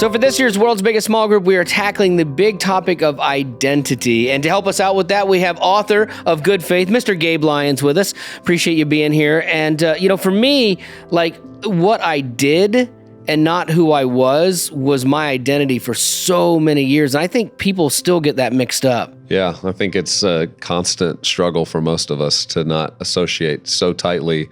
So for this year's World's Biggest Small Group, we are tackling the big topic of identity. And to help us out with that, we have author of Good Faith, Mr. Gabe Lyons, with us. Appreciate you being here. And, for me, like what I did and not who I was my identity for so many years. And I think people still get that mixed up. Yeah, I think it's a constant struggle for most of us to not associate so tightly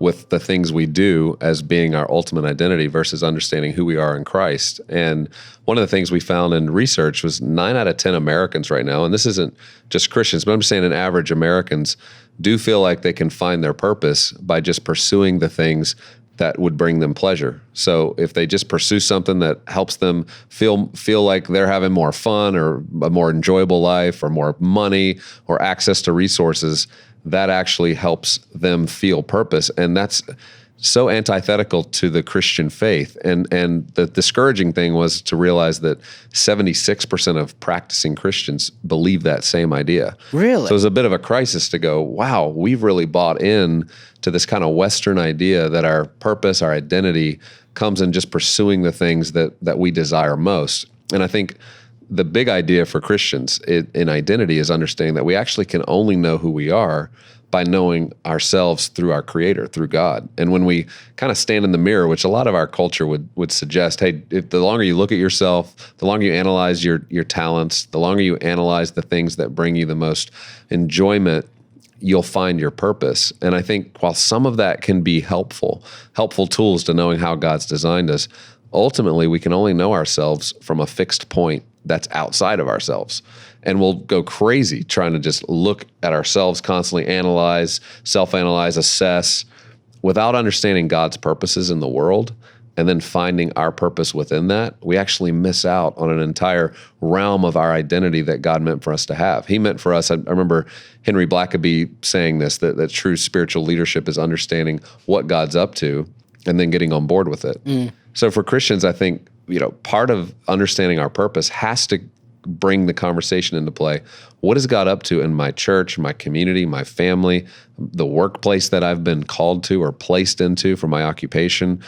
with the things we do as being our ultimate identity versus understanding who we are in Christ. And one of the things we found in research was 9 out of 10 Americans right now, and this isn't just Christians, but I'm just saying an average Americans do feel like they can find their purpose by just pursuing the things that would bring them pleasure. So if they just pursue something that helps them feel like they're having more fun or a more enjoyable life or more money or access to resources, that actually helps them feel purpose. And that's so antithetical to the Christian faith. And the discouraging thing was to realize that 76% of practicing Christians believe that same idea. Really? So it was a bit of a crisis to go, wow, we've really bought in to this kind of Western idea that our purpose, our identity comes in just pursuing the things that we desire most. And I think the big idea for Christians in identity is understanding that we actually can only know who we are by knowing ourselves through our Creator, through God. And when we kind of stand in the mirror, which a lot of our culture would suggest, hey, if the longer you look at yourself, the longer you analyze your talents, the longer you analyze the things that bring you the most enjoyment, you'll find your purpose. And I think while some of that can be helpful tools to knowing how God's designed us, ultimately we can only know ourselves from a fixed point that's outside of ourselves. And we'll go crazy trying to just look at ourselves, constantly analyze, self-analyze, assess, without understanding God's purposes in the world and then finding our purpose within that. We actually miss out on an entire realm of our identity that God meant for us to have. He meant for us, I remember Henry Blackaby saying this, that true spiritual leadership is understanding what God's up to and then getting on board with it. So for Christians, I think, part of understanding our purpose has to bring the conversation into play. What is God up to in my church, my community, my family, the workplace that I've been called to or placed into for my occupation?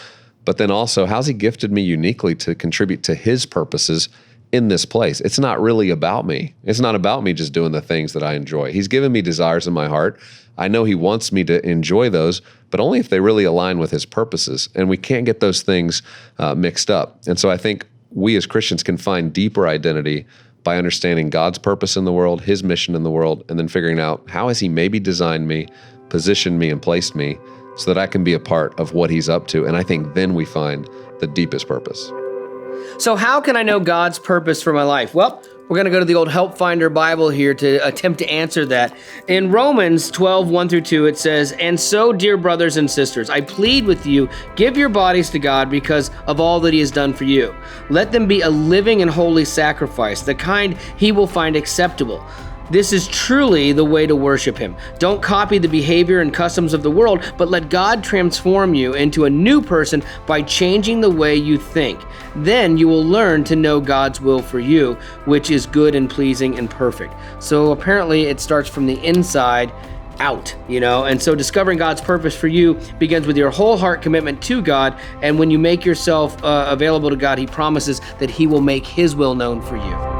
But then also, how's He gifted me uniquely to contribute to His purposes in this place? It's not really about me. It's not about me just doing the things that I enjoy. He's given me desires in my heart. I know He wants me to enjoy those, but only if they really align with His purposes. And we can't get those things mixed up. And so I think we as Christians can find deeper identity by understanding God's purpose in the world, His mission in the world, and then figuring out how has He maybe designed me, positioned me, and placed me so that I can be a part of what He's up to. And I think then we find the deepest purpose. So how can I know God's purpose for my life? Well, we're going to go to the old Help Finder Bible here to attempt to answer that. In Romans 12, 1-2, it says, "And so, dear brothers and sisters, I plead with you, give your bodies to God because of all that He has done for you. Let them be a living and holy sacrifice, the kind He will find acceptable. This is truly the way to worship Him. Don't copy the behavior and customs of the world, but let God transform you into a new person by changing the way you think. Then you will learn to know God's will for you, which is good and pleasing and perfect." So apparently it starts from the inside out, and so discovering God's purpose for you begins with your whole heart commitment to God. And when you make yourself available to God, He promises that He will make His will known for you.